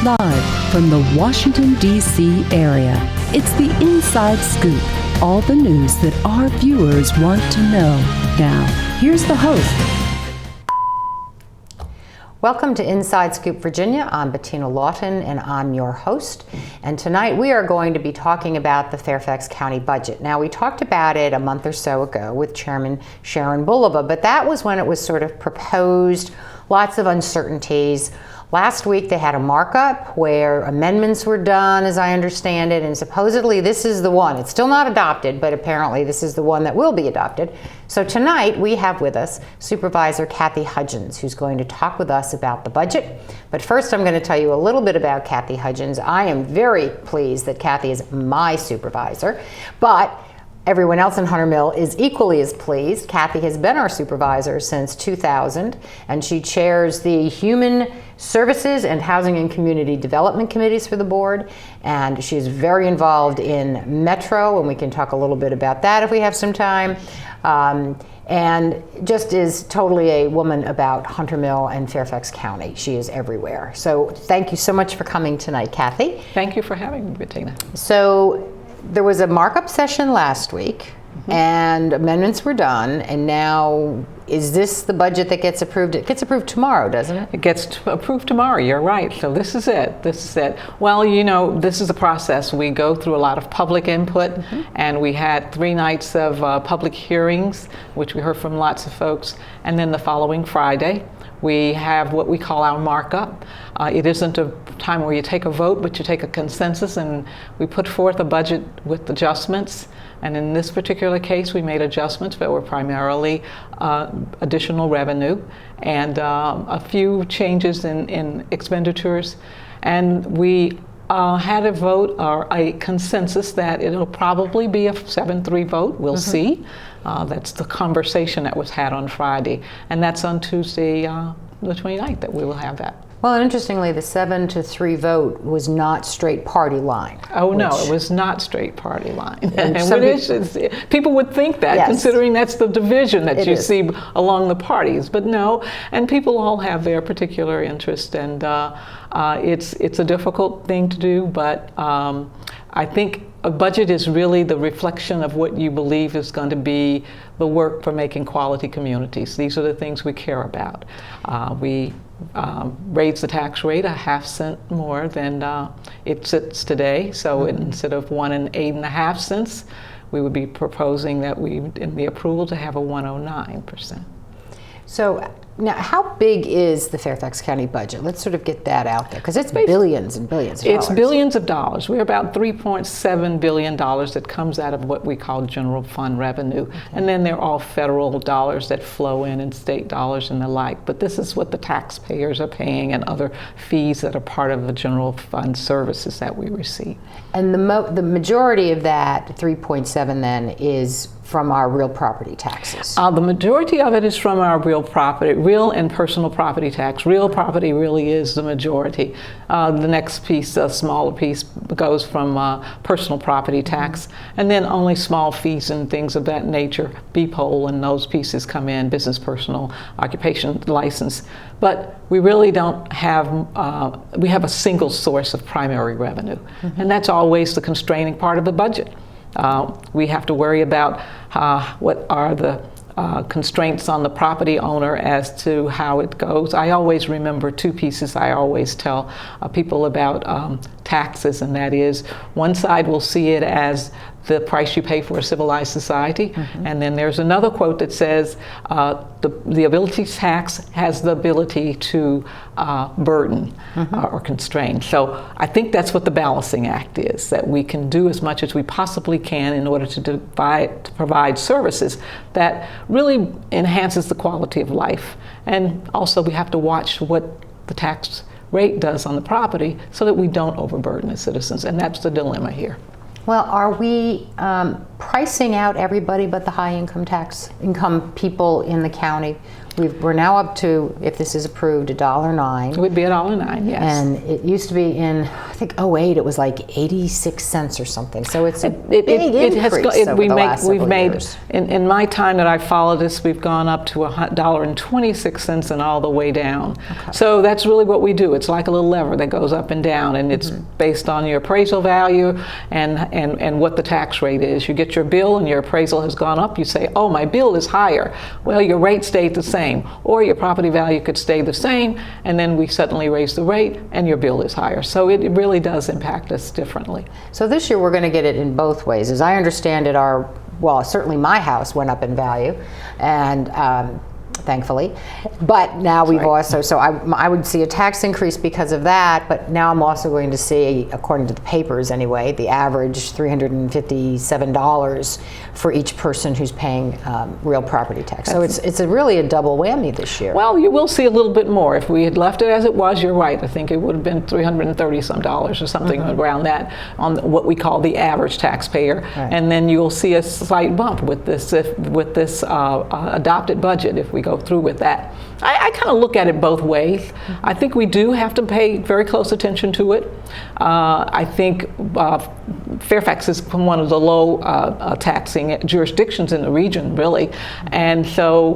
Live from the Washington, D.C. area, it's the Inside Scoop. All the news that our viewers want to know. Now, here's the host. Welcome to Inside Scoop Virginia. I'm Bettina Lawton and I'm your host. And tonight we are going to be talking about the Fairfax County budget. Now, we talked about it a month or so ago with Chairman Sharon Bulova, but that was when it was sort of proposed, lots of uncertainties. Last week they had a markup where amendments were done, as I understand it, and supposedly this is the one. It's still not adopted, but apparently this is the one that will be adopted. So tonight we have with us Supervisor Cathy Hudgins, who's going to talk with us about the budget. But first I'm going to tell you a little bit about Cathy Hudgins. I am very pleased that Cathy is my supervisor, but everyone else in Hunter Mill is equally as pleased. Cathy has been our supervisor since 2000, and she chairs the Human Services and Housing and Community Development Committees for the board, and she's very involved in Metro, and we can talk a little bit about that if we have some time, and just is totally a woman about Hunter Mill and Fairfax County. She is everywhere. So thank you so much for coming tonight, Cathy. Thank you for having me, Bettina. So there was a markup session last week, and amendments were done, and now is this the budget that gets approved? It gets approved tomorrow, doesn't it? It gets approved tomorrow, you're right. So this is it. This is it. Well, you know, this is a process. We go through a lot of public input, and we had 3 nights of public hearings, which we heard from lots of folks, and then the following Friday, we have what we call our markup. It isn't a time where you take a vote, but you take a consensus, and we put forth a budget with adjustments. And in this particular case, we made adjustments that were primarily additional revenue and a few changes in expenditures. And we had a vote or a consensus that it'll probably be a 7-3 vote. We'll see. That's the conversation that was had on Friday. And that's on Tuesday, the 29th, that we will have that. Well, and interestingly, the 7-3 vote was not straight party line. Oh, no, it was not straight party line. And people would think that, yes, considering that's the division that you is. see along the parties. But no, and people all have their particular interest, and it's a difficult thing to do, but I think a budget is really the reflection of what you believe is going to be the work for making quality communities. These are the things we care about. We raised the tax rate a ½ cent more than it sits today. So instead of 1 8.5 cents, we would be proposing that in the approval to have a 109%. So now, how big is the Fairfax County budget? Let's sort of get that out there, because it's billions and billions of dollars. It's billions of dollars. We're about $3.7 billion that comes out of what we call general fund revenue. Okay. And then there are all federal dollars that flow in and state dollars and the like. But this is what the taxpayers are paying and other fees that are part of the general fund services that we receive. And the majority of that 3.7 then is from our real property taxes? The majority of it is from our real and personal property tax. Real property really is the majority. The next piece, a smaller piece, goes from personal property tax, and then only small fees and things of that nature, BPOL and those pieces come in, business personal occupation license. But we really don't have, we have a single source of primary revenue, and that's always the constraining part of the budget. We have to worry about what are the constraints on the property owner as to how it goes. I always remember 2 pieces I always tell people about taxes, and that is one side will see it as the price you pay for a civilized society, and then there's another quote that says the ability tax has the ability to burden or constrain. So I think that's what the balancing act is, that we can do as much as we possibly can in order to provide services that really enhances the quality of life. And also we have to watch what the tax rate does on the property so that we don't overburden the citizens, and that's the dilemma here. Well, are we pricing out everybody but the high income people in the county We're now up to, if this is approved, $1.09. It would be $1.09, yes. And it used to be in, I think, '08, it was like 86 cents or something. So it's a big increase over the last several years. In my time that I've followed this, we've gone up to $1.26 and all the way down. Okay. So that's really what we do. It's like a little lever that goes up and down, and it's based on your appraisal value and what the tax rate is. You get your bill and your appraisal has gone up. You say, oh, my bill is higher. Well, your rate stayed the same. Or your property value could stay the same, and then we suddenly raise the rate and your bill is higher. So it really does impact us differently. So this year we're going to get it in both ways. As I understand it, certainly my house went up in value, and thankfully. But now we've also, so I would see a tax increase because of that, but now I'm also going to see, according to the papers anyway, the average $357 for each person who's paying real property tax. So it's really a double whammy this year. Well, you will see a little bit more. If we had left it as it was, you're right. I think it would have been $330 some or something around that on what we call the average taxpayer. Right. And then you'll see a slight bump with this adopted budget if we go through with that. I kind of look at it both ways. I think we do have to pay very close attention to it. I think Fairfax is one of the low taxing jurisdictions in the region, really. And so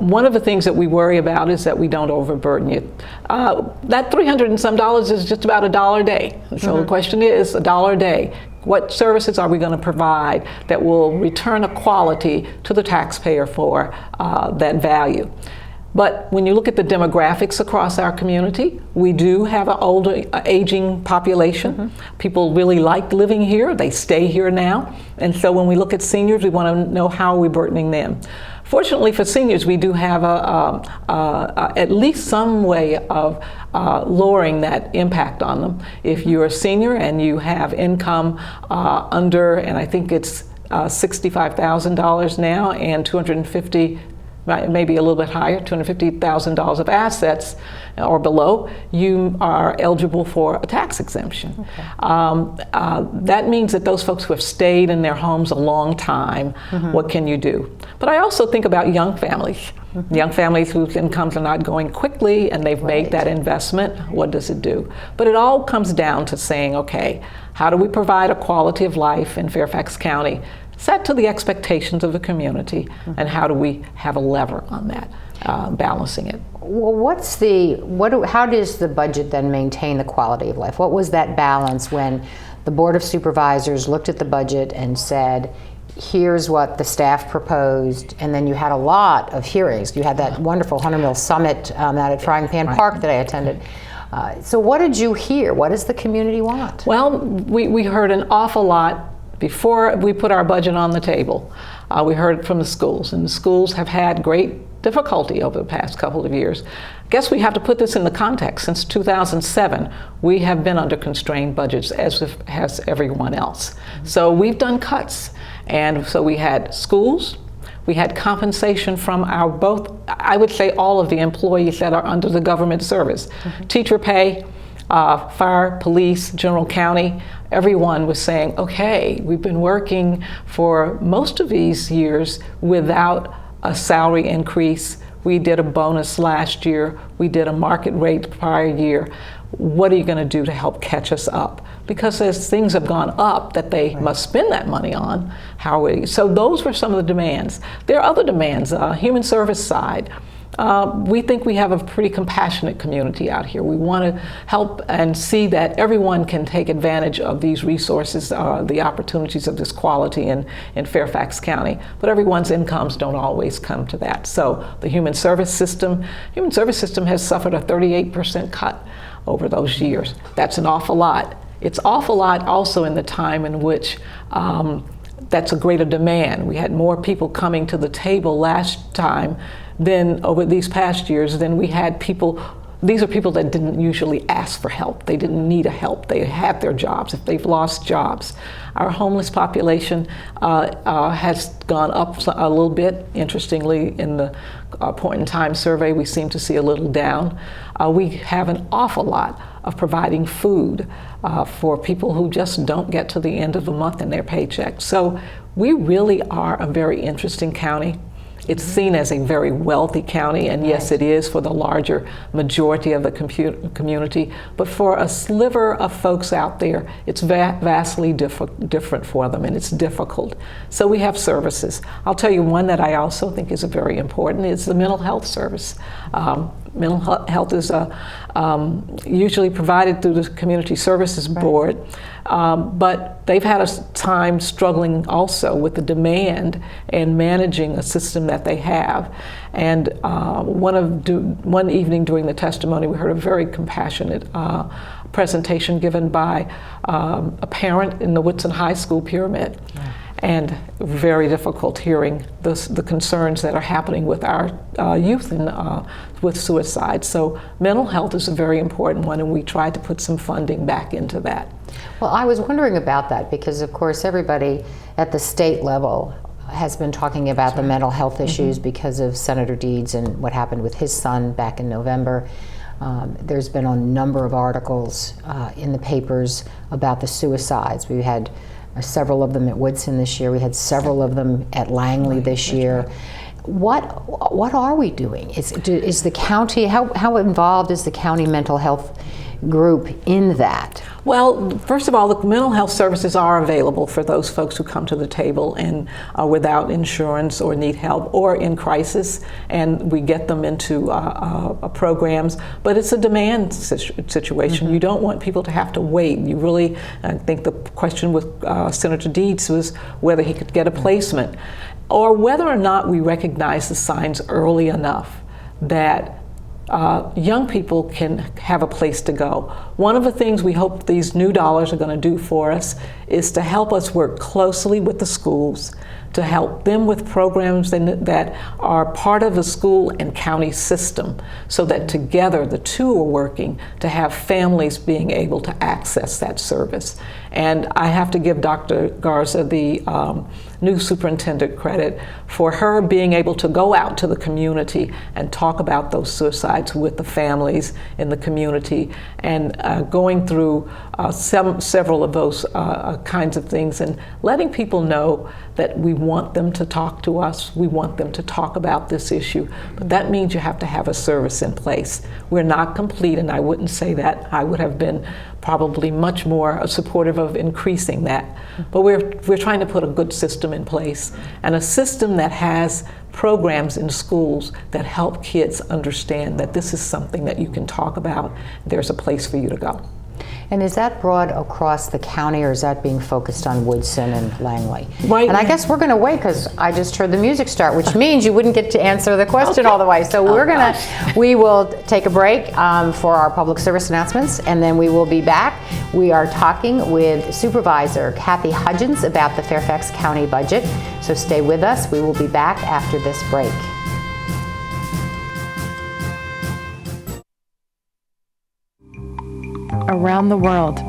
one of the things that we worry about is that we don't overburden you. That $300 and some is just about $1 a day. So the question is, $1 a day. What services are we going to provide that will return a quality to the taxpayer for that value? But when you look at the demographics across our community, we do have an older, aging population. People really like living here. They stay here now. And so when we look at seniors, we want to know how are we burdening them. Fortunately for seniors, we do have at least some way of lowering that impact on them. If you're a senior and you have income under, and I think it's $65,000 now, and maybe a little bit higher, $250,000 of assets or below, you are eligible for a tax exemption. Okay. That means that those folks who have stayed in their homes a long time, what can you do? But I also think about young families. Young families whose incomes are not going quickly and they've made that investment, what does it do? But it all comes down to saying, okay, how do we provide a quality of life in Fairfax County set to the expectations of the community, and how do we have a lever on that, balancing it? Well, how does the budget then maintain the quality of life? What was that balance when the Board of Supervisors looked at the budget and said, here's what the staff proposed, and then you had a lot of hearings. You had that wonderful Hunter Mill Summit out at Frying Pan Park that I attended. So what did you hear? What does the community want? Well, we heard an awful lot before we put our budget on the table. We heard from the schools, and the schools have had great difficulty over the past couple of years. I guess we have to put this in the context. Since 2007, we have been under constrained budgets, as has everyone else. So we've done cuts, and so we had schools, we had compensation from I would say all of the employees that are under the government service. Teacher pay, fire, police, general county, everyone was saying, okay, we've been working for most of these years without a salary increase. We did a bonus last year. We did a market rate prior year. What are you going to do to help catch us up? Because as things have gone up that they must spend that money on, so those were some of the demands. There are other demands, human service side. We think we have a pretty compassionate community out here. We want to help and see that everyone can take advantage of these resources, the opportunities of this quality in Fairfax County. But everyone's incomes don't always come to that. So the human service system has suffered a 38% cut over those years. That's an awful lot. It's awful lot also in the time in which that's a greater demand. We had more people coming to the table last time than over these past years than we had people. These are people that didn't usually ask for help. They didn't need a help. They had their jobs if they've lost jobs. Our homeless population has gone up a little bit. Interestingly, in the point in time survey, we seem to see a little down. We have an awful lot of providing food for people who just don't get to the end of the month in their paycheck. So we really are a very interesting county. It's seen as a very wealthy county, and yes, it is for the larger majority of the community, but for a sliver of folks out there, it's vastly different for them, and it's difficult. So we have services. I'll tell you one that I also think is very important is the mental health service. Mental health is usually provided through the Community Services Board, but they've had a time struggling also with the demand and managing a system that they have. And one evening during the testimony, we heard a very compassionate presentation given by a parent in the Woodson High School pyramid. And very difficult hearing the concerns that are happening with our youth and with suicide. So mental health is a very important one, and we tried to put some funding back into that. Well, I was wondering about that because, of course, everybody at the state level has been talking about the mental health issues because of Senator Deeds and what happened with his son back in November. There's been a number of articles in the papers about the suicides. We had several of them at Woodson this year. We had several of them at Langley this year. What are we doing? Is the county, how involved is the county mental health group in that? Well, first of all, the mental health services are available for those folks who come to the table and are without insurance or need help or in crisis, and we get them into programs. But it's a demand situation. You don't want people to have to wait. You really, I think the question with Senator Deeds was whether he could get a placement, or whether or not we recognize the signs early enough that young people can have a place to go. One of the things we hope these new dollars are going to do for us is to help us work closely with the schools, to help them with programs that are part of the school and county system, so that together the two are working to have families being able to access that service. And I have to give Dr. Garza, the new superintendent, credit for her being able to go out to the community and talk about those suicides with the families in the community, and going through several of those kinds of things and letting people know that we want them to talk to us, we want them to talk about this issue, but that means you have to have a service in place. We're not complete, and I wouldn't say that. I would have been probably much more supportive of increasing that. But we're trying to put a good system in place, and a system that has programs in schools that help kids understand that this is something that you can talk about. There's a place for you to go. And is that broad across the county, or is that being focused on Woodson and Langley? Right. And I guess we're going to wait because I just heard the music start, which means you wouldn't get to answer the question all the way. So we will take a break for our public service announcements, and then we will be back. We are talking with Supervisor Cathy Hudgins about the Fairfax County budget. So stay with us. We will be back after this break. Around the world,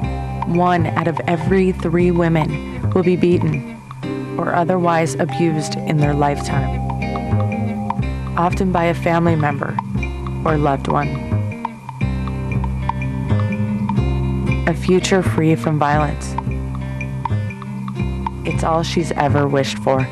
1 out of every 3 women will be beaten or otherwise abused in their lifetime, often by a family member or loved one. A future free from violence. It's all she's ever wished for.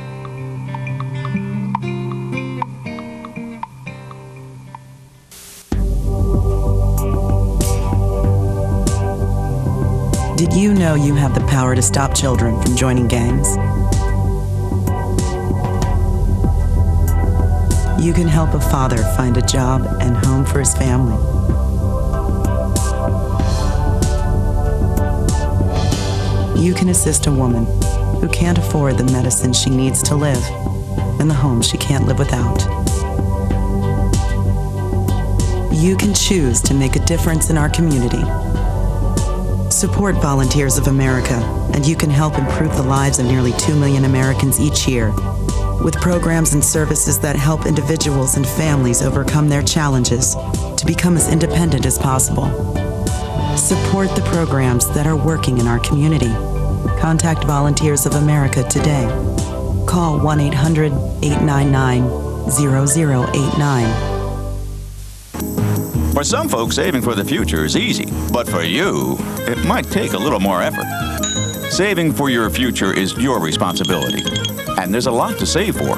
Did you know you have the power to stop children from joining gangs? You can help a father find a job and home for his family. You can assist a woman who can't afford the medicine she needs to live and the home she can't live without. You can choose to make a difference in our community. Support Volunteers of America, and you can help improve the lives of nearly 2 million Americans each year with programs and services that help individuals and families overcome their challenges to become as independent as possible. Support the programs that are working in our community. Contact Volunteers of America today. Call 1-800-899-0089. For some folks, saving for the future is easy, but for you, it might take a little more effort. Saving for your future is your responsibility. And there's a lot to save for.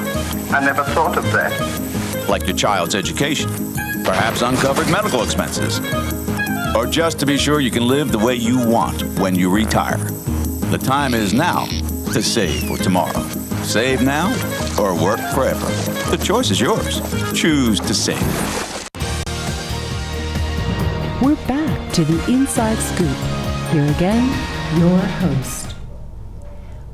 I never thought of that. Like your child's education, perhaps uncovered medical expenses, or just to be sure you can live the way you want when you retire. The time is now to save for tomorrow. Save now or work forever. The choice is yours. Choose to save. We're back to the Inside Scoop. Here again, your host.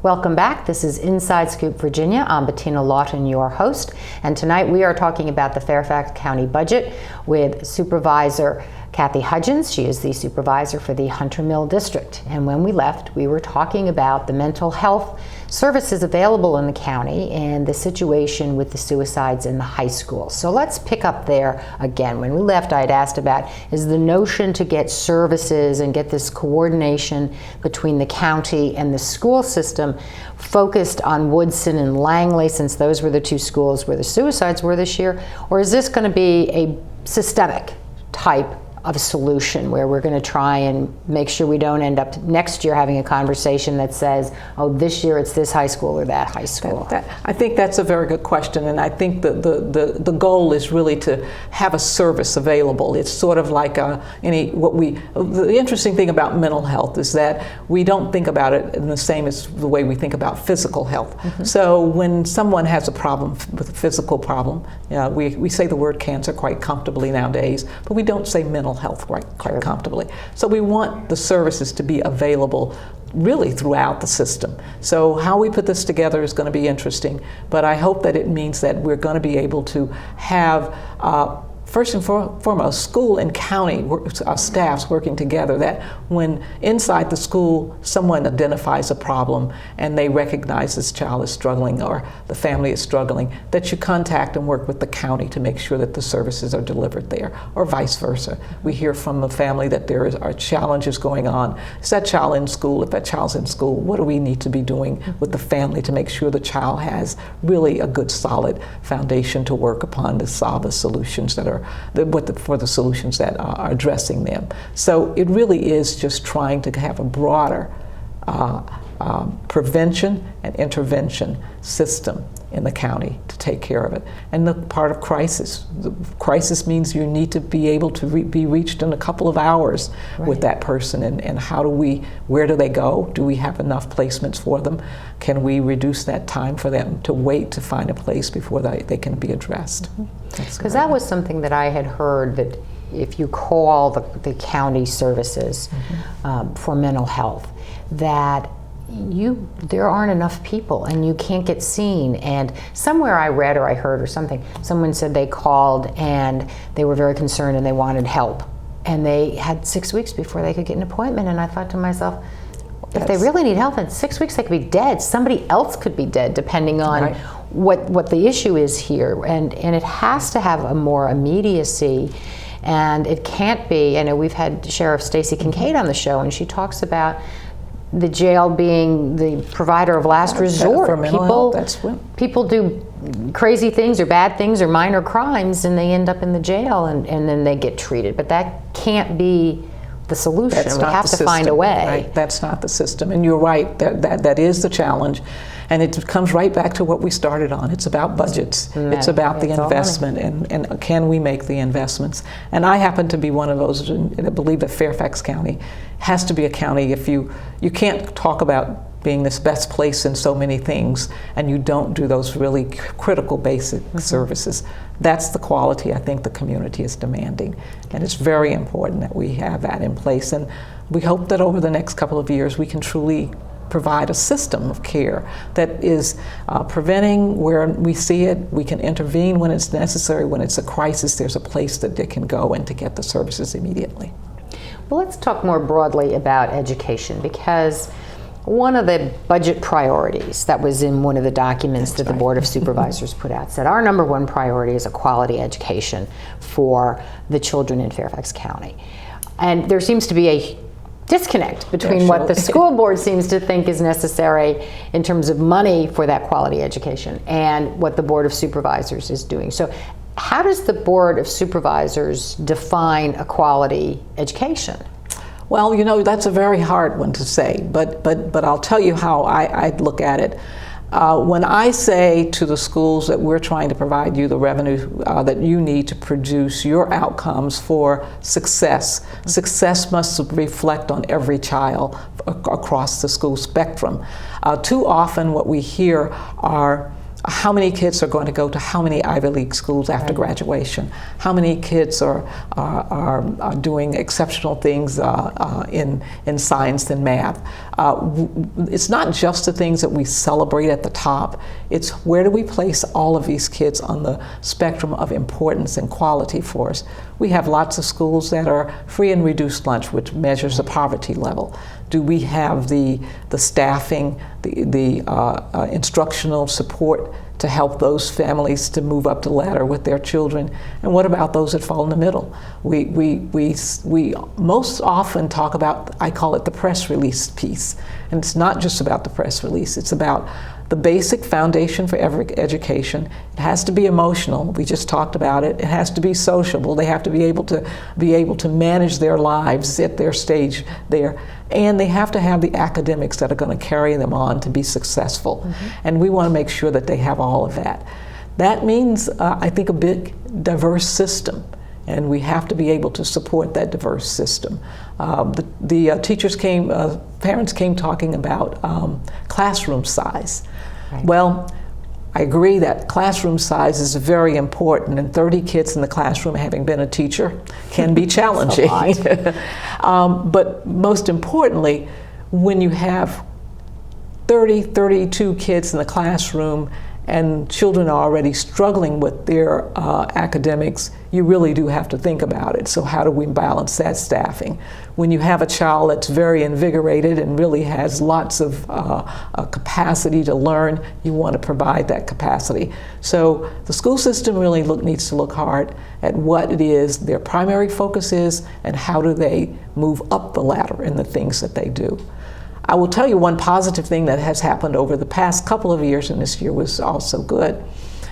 Welcome back. This is Inside Scoop Virginia. I'm Bettina Lawton, your host. And tonight we are talking about the Fairfax County budget with Supervisor Cathy Hudgins. She is the supervisor for the Hunter Mill District. And when we left, we were talking about the mental health services available in the county and the situation with the suicides in the high school. So let's pick up there again. When we left, I had asked about is the notion to get services and get this coordination between the county and the school system focused on Woodson and Langley, since those were the two schools where the suicides were this year, or is this going to be a systemic type of solution where we're going to try and make sure we don't end up next year having a conversation that says, oh, this year it's this high school or that high school? I think that's a very good question, and I think the goal is really to have a service available. It's sort of like the interesting thing about mental health is that we don't think about it in the same as the way we think about physical health. Mm-hmm. So when someone has a problem with a physical problem, we say the word cancer quite comfortably nowadays, but we don't say mental health quite comfortably. So we want the services to be available really throughout the system. So how we put this together is going to be interesting, but I hope that it means that we're going to be able to have first and foremost, school and county staffs working together, that when inside the school someone identifies a problem and they recognize this child is struggling or the family is struggling, that you contact and work with the county to make sure that the services are delivered there, or vice versa. We hear from the family that there are challenges going on. Is that child in school? If that child's in school, what do we need to be doing with the family to make sure the child has really a good solid foundation to work upon to solve the solutions that are for the solutions that are addressing them. So it really is just trying to have a broader prevention and intervention system in the county to take care of it. And the part of crisis. The crisis means you need to be able to be reached in a couple of hours with that person, and where do they go? Do we have enough placements for them? Can we reduce that time for them to wait to find a place before they can be addressed? Because that was something that I had heard, that if you call the county services for mental health, that there aren't enough people and you can't get seen. And somewhere I read or I heard or something, someone said they called and they were very concerned and they wanted help, and they had 6 weeks before they could get an appointment. And I thought to myself, if they really need help in 6 weeks, they could be dead. Somebody else could be dead, depending on what the issue is here. And it has to have a more immediacy. And it can't be, I know we've had Sheriff Stacey Kincaid on the show, and she talks about the jail being the provider of last resort. For mental health, people do crazy things or bad things or minor crimes, and they end up in the jail, and then they get treated. But that can't be the solution. We have to find a way. Right. That's not the system. And you're right, that is the challenge. And it comes right back to what we started on. It's about budgets. It's about the investment, and can we make the investments? And I happen to be one of those that believe that Fairfax County has to be a county. If you can't talk about being this best place in so many things and you don't do those really critical basic services. That's the quality I think the community is demanding. And it's very important that we have that in place. And we hope that over the next couple of years we can truly provide a system of care that is preventing where we see it. We can intervene when it's necessary. When it's a crisis, there's a place that they can go and to get the services immediately. Well, let's talk more broadly about education, because one of the budget priorities that was in one of the documents that the Board of Supervisors put out said our number one priority is a quality education for the children in Fairfax County. And there seems to be a disconnect between what the school board seems to think is necessary in terms of money for that quality education and what the Board of Supervisors is doing. So how does the Board of Supervisors define a quality education? Well, that's a very hard one to say, but I'll tell you how I look at it. When I say to the schools that we're trying to provide you the revenue that you need to produce your outcomes for success, success must reflect on every child across the school spectrum. Too often what we hear are how many kids are going to go to how many Ivy League schools after graduation? How many kids are doing exceptional things in science and math? It's not just the things that we celebrate at the top. It's where do we place all of these kids on the spectrum of importance and quality for us. We have lots of schools that are free and reduced lunch, which measures the poverty level. Do we have the staffing, the instructional support to help those families to move up the ladder with their children? And what about those that fall in the middle? We most often talk about, I call it the press release piece. And it's not just about the press release, it's about the basic foundation for every education. It has to be emotional. We just talked about it. It has to be sociable. They have to be able to manage their lives at their stage there. And they have to have the academics that are going to carry them on to be successful. And we want to make sure that they have all of that. That means, I think, a big diverse system. And we have to be able to support that diverse system. The teachers came, parents came talking about classroom size. Right. Well, I agree that classroom size is very important, and 30 kids in the classroom, having been a teacher, can be challenging. But most importantly, when you have 32 kids in the classroom and children are already struggling with their academics, you really do have to think about it. So how do we balance that staffing? When you have a child that's very invigorated and really has lots of capacity to learn, you want to provide that capacity. So the school system really needs to look hard at what it is their primary focus is and how do they move up the ladder in the things that they do. I will tell you one positive thing that has happened over the past couple of years, and this year was also good,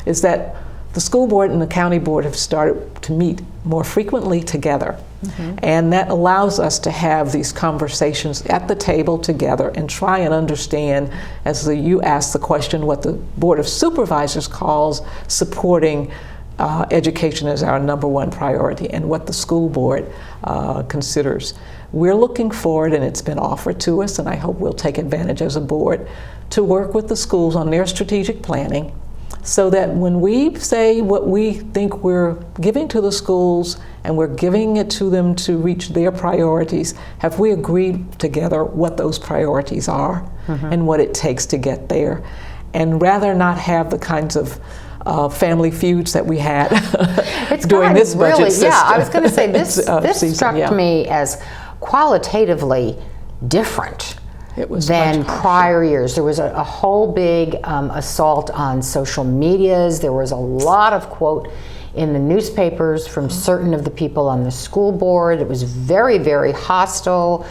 is that the school board and the county board have started to meet more frequently together. And that allows us to have these conversations at the table together and try and understand, as you asked the question, what the Board of Supervisors calls supporting education as our #1 priority and what the school board considers. We're looking forward, and it's been offered to us, and I hope we'll take advantage as a board, to work with the schools on their strategic planning so that when we say what we think we're giving to the schools and we're giving it to them to reach their priorities, have we agreed together what those priorities are and what it takes to get there? And rather not have the kinds of family feuds that we had during this budget system. Yeah, I was going to say this struck me as qualitatively different than prior years. There was a whole big assault on social medias. There was a lot of quote in the newspapers from certain of the people on the school board. It was very, very hostile.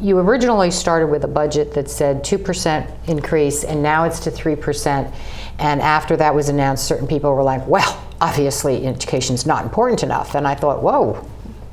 You originally started with a budget that said 2% increase, and now it's to 3%. And after that was announced, certain people were like, well, obviously education is not important enough. And I thought, whoa,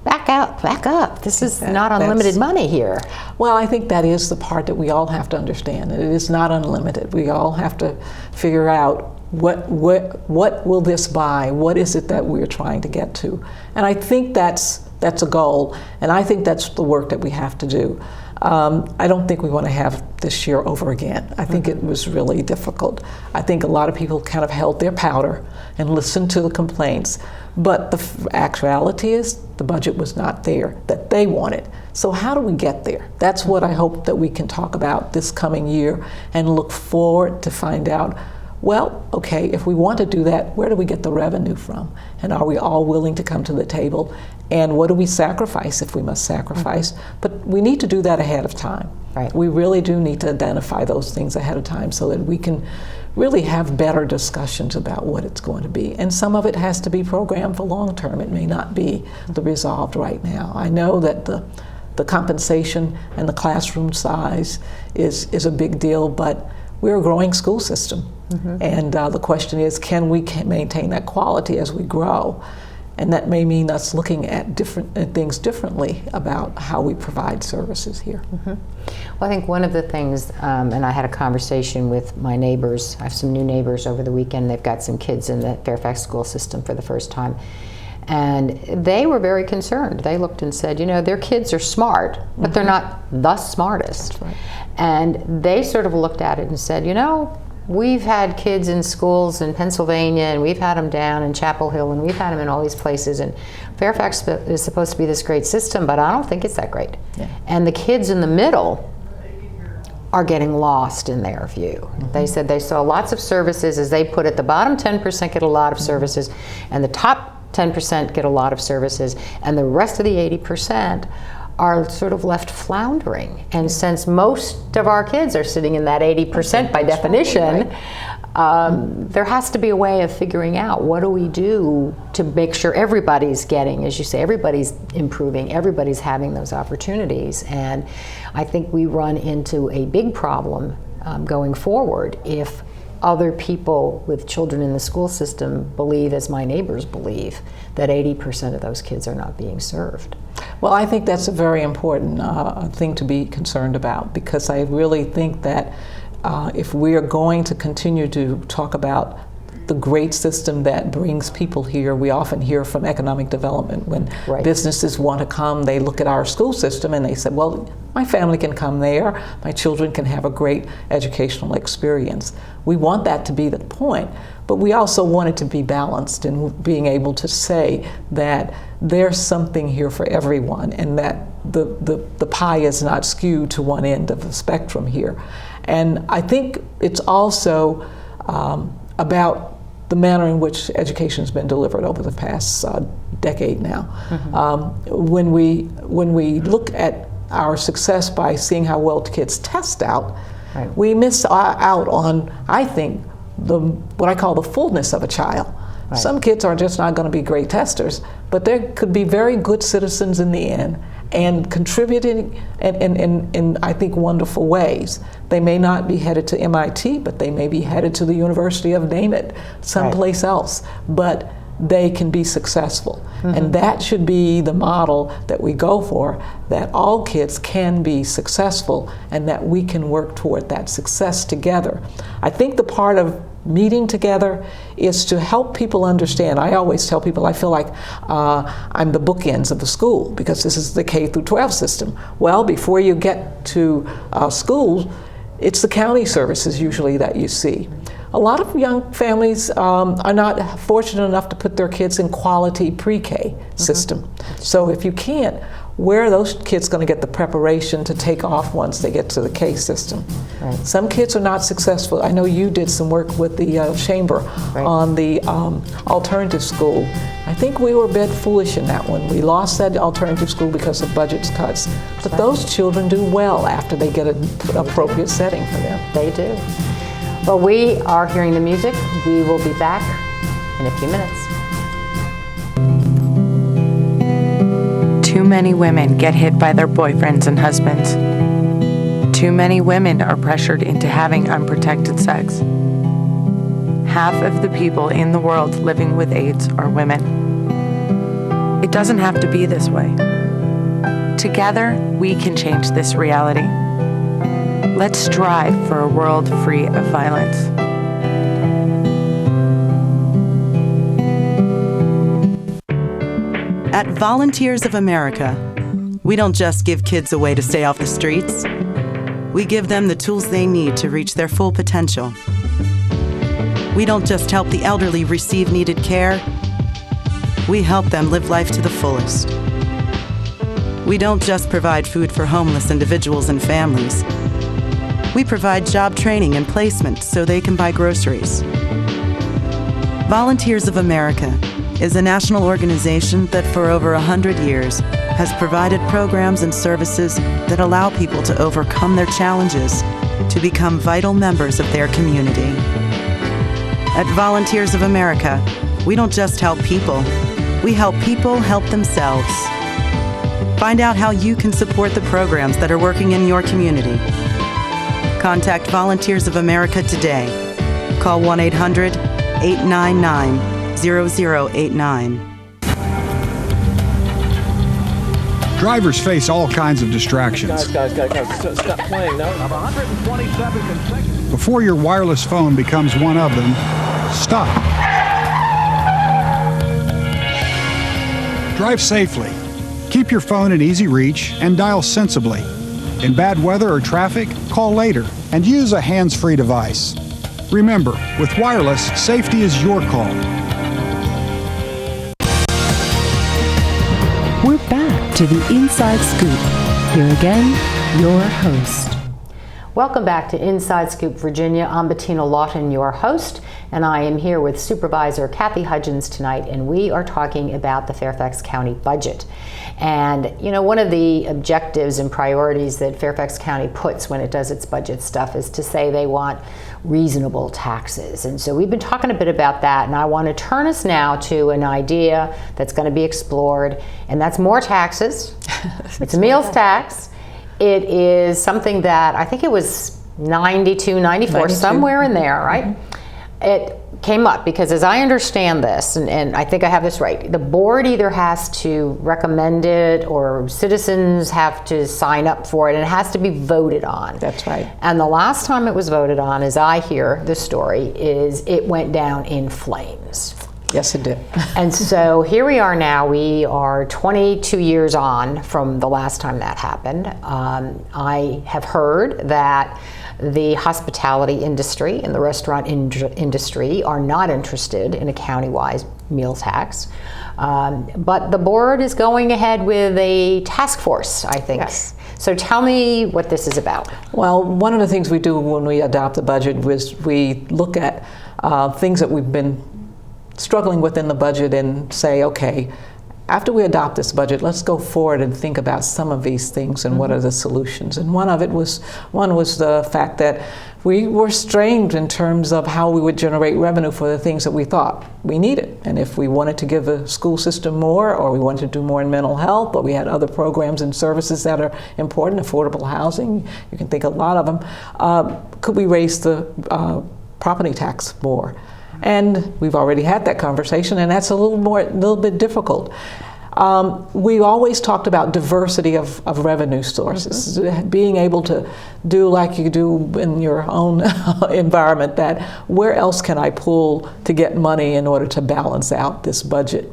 back up. This is not unlimited money here. Well, I think that is the part that we all have to understand. It is not unlimited. We all have to figure out what will this buy? What is it that we're trying to get to? And I think that's a goal, and I think that's the work that we have to do. I don't think we want to have this year over again. I think it was really difficult. I think a lot of people kind of held their powder and listened to the complaints, but the actuality is the budget was not there that they wanted. So how do we get there? That's what I hope that we can talk about this coming year and look forward to find out, well, okay, if we want to do that, where do we get the revenue from? And are we all willing to come to the table? And what do we sacrifice if we must sacrifice? But we need to do that ahead of time. Right. We really do need to identify those things ahead of time so that we can really have better discussions about what it's going to be. And some of it has to be programmed for long term. It may not be the resolved right now. I know that the compensation and the classroom size is a big deal, but we're a growing school system. And the question is, can we maintain that quality as we grow? And that may mean us looking at things differently about how we provide services here. Well, I think one of the things, and I had a conversation with my neighbors. I have some new neighbors over the weekend. They've got some kids in the Fairfax school system for the first time. And they were very concerned. They looked and said, you know, their kids are smart, but they're not the smartest. Right. And they sort of looked at it and said, you know, we've had kids in schools in Pennsylvania, and we've had them down in Chapel Hill, and we've had them in all these places, and Fairfax is supposed to be this great system, but I don't think it's that great. Yeah. And the kids in the middle are getting lost in their view. They said they saw lots of services, as they put it, the bottom 10% get a lot of services, and the top 10% get a lot of services, and the rest of the 80% are sort of left floundering. And since most of our kids are sitting in that 80% by definition, there has to be a way of figuring out what do we do to make sure everybody's getting, as you say, everybody's improving, everybody's having those opportunities. And I think we run into a big problem going forward if other people with children in the school system believe, as my neighbors believe, that 80% of those kids are not being served. Well, I think that's a very important thing to be concerned about, because I really think that if we are going to continue to talk about the great system that brings people here, we often hear from economic development when businesses want to come, they look at our school system and they say, well, my family can come there, my children can have a great educational experience. We want that to be the point, but we also want it to be balanced in being able to say that there's something here for everyone, and that the pie is not skewed to one end of the spectrum here. And I think it's also about the manner in which education has been delivered over the past decade now. When we look at our success by seeing how well kids test out, we miss out on, I think, what I call the fullness of a child. Some kids are just not going to be great testers, but they could be very good citizens in the end and contributing in I think, wonderful ways. They may not be headed to MIT, but they may be headed to the University of name it, someplace else. But they can be successful. And that should be the model that we go for, that all kids can be successful and that we can work toward that success together. I think the part of meeting together is to help people understand. I always tell people I feel like I'm the bookends of the school, because this is the K through 12 system. Well, before you get to schools, it's the county services usually that you see. A lot of young families are not fortunate enough to put their kids in quality pre-K system. So if you can't, where are those kids going to get the preparation to take off once they get to the K system? Some kids are not successful. I know you did some work with the Chamber on the alternative school. I think we were a bit foolish in that one. We lost that alternative school because of budget cuts. But those children do well after they get an appropriate setting for them. They do. Well, we are hearing the music. We will be back in a few minutes. Too many women get hit by their boyfriends and husbands. Too many women are pressured into having unprotected sex. Half of the people in the world living with AIDS are women. It doesn't have to be this way. Together, we can change this reality. Let's strive for a world free of violence. At Volunteers of America, we don't just give kids a way to stay off the streets. We give them the tools they need to reach their full potential. We don't just help the elderly receive needed care. We help them live life to the fullest. We don't just provide food for homeless individuals and families. We provide job training and placement so they can buy groceries. Volunteers of America is a national organization that for over 100 years has provided programs and services that allow people to overcome their challenges to become vital members of their community. At Volunteers of America, we don't just help people, we help people help themselves. Find out how you can support the programs that are working in your community. Contact Volunteers of America today. Call 1-800-899-0089. Drivers face all kinds of distractions. Guys, stop playing. No. 127 consecutive. Before your wireless phone becomes one of them, stop. Drive safely. Keep your phone in easy reach and dial sensibly. In bad weather or traffic, call later and use a hands-free device. Remember, with wireless, safety is your call. We're back to the Inside Scoop. Here again, your host. Welcome back to Inside Scoop Virginia. I'm Bettina Lawton, your host, and I am here with Supervisor Cathy Hudgins tonight, and we are talking about the Fairfax County budget. And you know, one of the objectives and priorities that Fairfax County puts when it does its budget stuff is to say they want reasonable taxes. And so we've been talking a bit about that, and I want to turn us now to an idea that's going to be explored, and that's more taxes. It's a meals tax. It is something that I think it was 92, 94, somewhere in there, right? It came up because, as I understand this, and I think I have this right, the board either has to recommend it or citizens have to sign up for it, and it has to be voted on. That's right. And the last time it was voted on, as I hear the story, is it went down in flames. Yes, it did. And so here we are now. We are 22 years on from the last time that happened. I have heard that the hospitality industry and the restaurant industry are not interested in a county-wide meal tax. But the board is going ahead with a task force, I think. Yes. So tell me what this is about. Well, one of the things we do when we adopt the budget is we look at things that we've been struggling within the budget and say, okay, after we adopt this budget, let's go forward and think about some of these things and what are the solutions. And one was the fact that we were strained in terms of how we would generate revenue for the things that we thought we needed. And if we wanted to give the school system more, or we wanted to do more in mental health, but we had other programs and services that are important, affordable housing, you can think a lot of them, could we raise the property tax more? And we've already had that conversation, and that's a little bit difficult. We always talked about diversity of revenue sources, being able to do like you do in your own environment, that where else can I pull to get money in order to balance out this budget?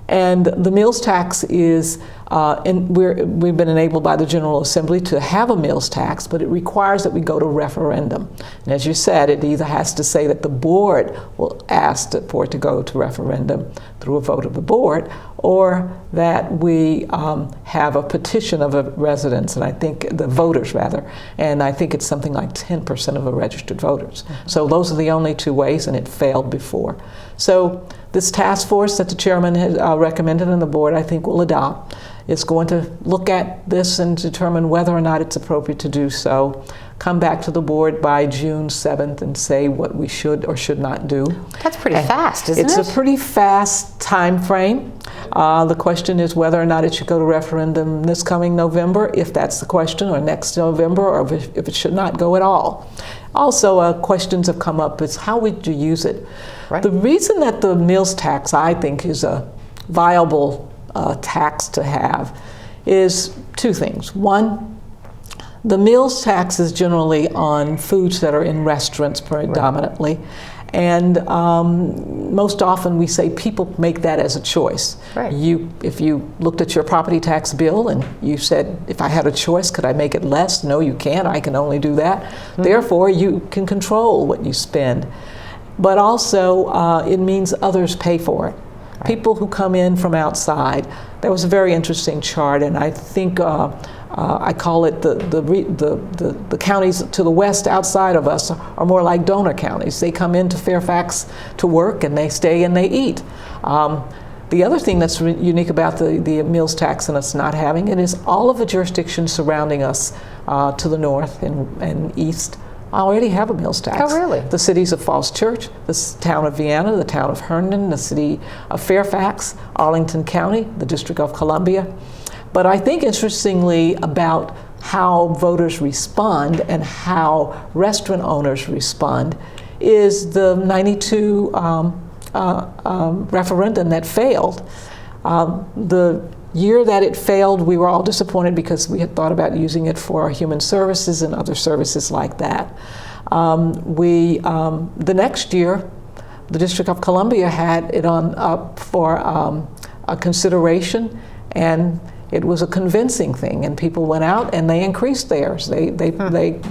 And the meals tax is, we've been enabled by the General Assembly to have a meals tax, but it requires that we go to referendum. And as you said, it either has to say that the board will ask for it to go to referendum through a vote of the board, or that we have a petition of a residents, and I think the voters rather, and I think it's something like 10% of the registered voters. So those are the only two ways, and it failed before. So this task force that the chairman has recommended and the board, I think, will adopt, is going to look at this and determine whether or not it's appropriate to do so, come back to the board by June 7th and say what we should or should not do. That's pretty fast, isn't it? It's a pretty fast time frame. The question is whether or not it should go to referendum this coming November, if that's the question, or next November, or if it should not go at all. Also, questions have come up is how would you use it? Right. The reason that the meals tax, I think, is a viable tax to have is two things. One, the meals tax is generally on foods that are in restaurants predominantly. Right. And most often we say people make that as a choice. Right. If you looked at your property tax bill and you said, if I had a choice, could I make it less? No, you can't. I can only do that. Mm-hmm. Therefore, you can control what you spend. But also, it means others pay for it. Right. People who come in from outside. That was a very interesting chart, and I think I call it the counties to the west outside of us are more like donor counties. They come into Fairfax to work, and they stay and they eat. The other thing that's unique about the meals tax and us not having it is all of the jurisdictions surrounding us to the north and east already have a meals tax. Oh, really? The cities of Falls Church, the town of Vienna, the town of Herndon, the city of Fairfax, Arlington County, the District of Columbia. But I think interestingly about how voters respond and how restaurant owners respond is the 92 referendum that failed. The year that it failed, we were all disappointed because we had thought about using it for human services and other services like that. The next year, the District of Columbia had it up for a consideration, and it was a convincing thing, and people went out and they increased theirs. They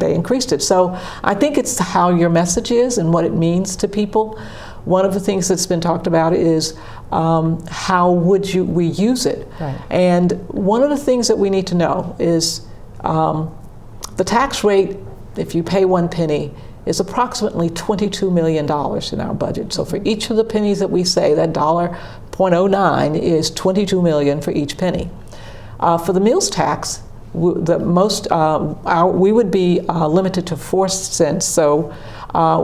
increased it. So I think it's how your message is and what it means to people. One of the things that's been talked about is how would we use it? Right. And one of the things that we need to know is the tax rate, if you pay 1 penny, is approximately $22 million in our budget. So for each of the pennies that we say, that $0.09 is $22 million for each penny. For the meals tax, we would be limited to 4 cents, so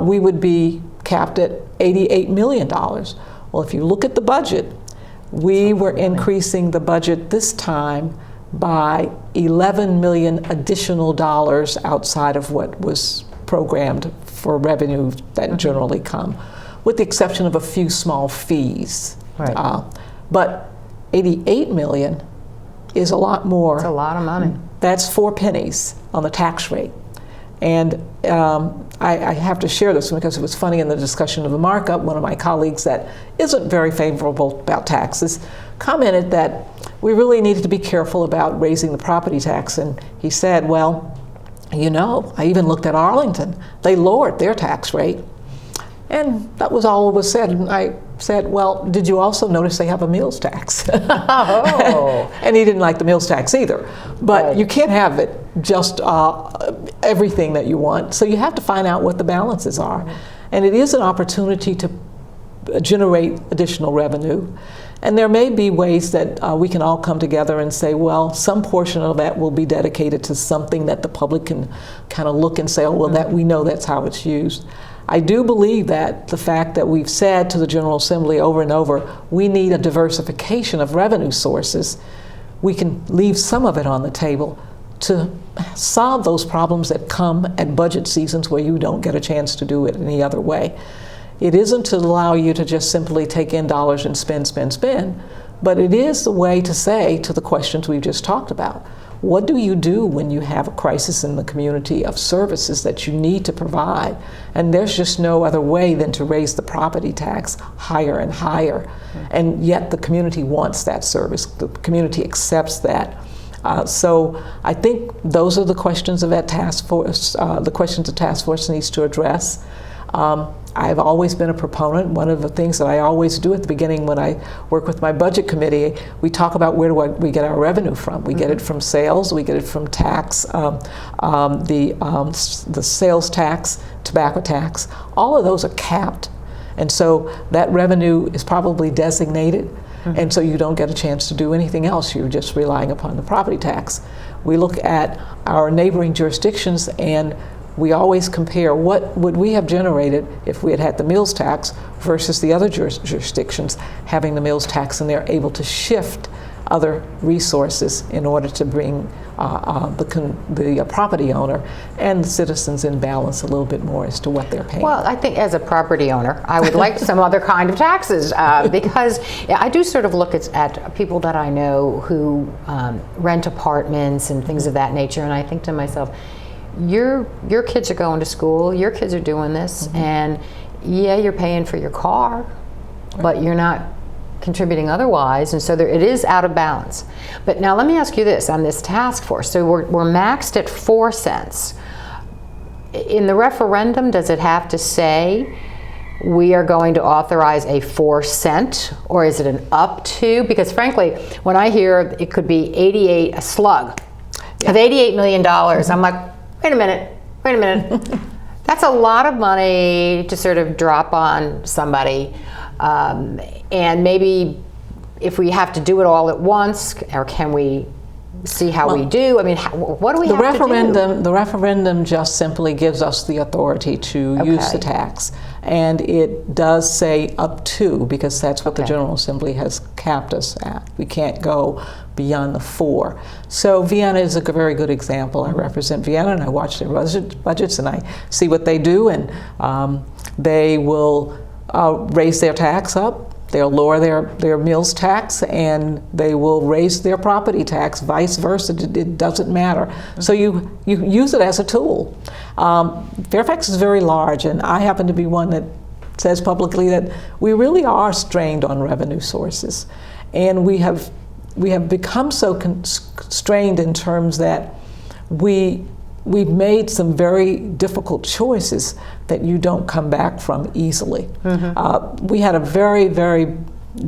we would be capped at $88 million. Well, if you look at the budget, we were increasing the budget this time by $11 million additional dollars outside of what was programmed for revenue that generally come, with the exception of a few small fees. Right. But $88 million is a lot more. It's a lot of money. That's 4 pennies on the tax rate. And I have to share this because it was funny in the discussion of the markup. One of my colleagues that isn't very favorable about taxes commented that we really needed to be careful about raising the property tax. And he said, well, you know, I even looked at Arlington. They lowered their tax rate. And that was all that was said. And I said, well, did you also notice they have a meals tax? Oh. And he didn't like the meals tax either. But right. You can't have it just everything that you want. So you have to find out what the balances are. Mm-hmm. And it is an opportunity to generate additional revenue. And there may be ways that we can all come together and say, well, some portion of that will be dedicated to something that the public can kind of look and say, oh, well, that we know that's how it's used. I do believe that the fact that we've said to the General Assembly over and over, we need a diversification of revenue sources, we can leave some of it on the table to solve those problems that come at budget seasons where you don't get a chance to do it any other way. It isn't to allow you to just simply take in dollars and spend, but it is the way to say to the questions we've just talked about. What do you do when you have a crisis in the community of services that you need to provide? And there's just no other way than to raise the property tax higher and higher. Mm-hmm. And yet the community wants that service. The community accepts that. So I think those are the questions of that task force, the questions the task force needs to address. I've always been a proponent. One of the things that I always do at the beginning when I work with my budget committee, we talk about where do we get our revenue from. We get it from sales, we get it from tax, the sales tax, tobacco tax. All of those are capped. And so that revenue is probably designated. Mm-hmm. And so you don't get a chance to do anything else. You're just relying upon the property tax. We look at our neighboring jurisdictions and we always compare what would we have generated if we had had the meals tax versus the other jurisdictions having the meals tax, and they're able to shift other resources in order to bring the property owner and the citizens in balance a little bit more as to what they're paying. Well, I think as a property owner, I would like some other kind of taxes because I do sort of look at people that I know who rent apartments and things of that nature, and I think to myself, your kids are going to school, your kids are doing this, mm-hmm. and yeah, you're paying for your car, right. but you're not contributing otherwise, and so it is out of balance. But now let me ask you this on this task force. So we're maxed at 4 cents. In the referendum, does it have to say we are going to authorize a 4 cent, or is it an up to? Because frankly, when I hear it could be a slug of $88 million, mm-hmm. I'm like, wait a minute. That's a lot of money to sort of drop on somebody. And maybe if we have to do it all at once, or can we see how we do? I mean, what do we have to do? The referendum just simply gives us the authority to use the tax. And it does say up to, because that's what the General Assembly has capped us at. We can't go beyond the 4. So Vienna is a very good example. I represent Vienna and I watch their budgets and I see what they do, and they will raise their tax up They'll lower their meals tax and they will raise their property tax, vice versa. It doesn't matter. So you use it as a tool. Fairfax is very large, and I happen to be one that says publicly that we really are strained on revenue sources. And we have become so constrained in terms that we've made some very difficult choices that you don't come back from easily. We had a very, very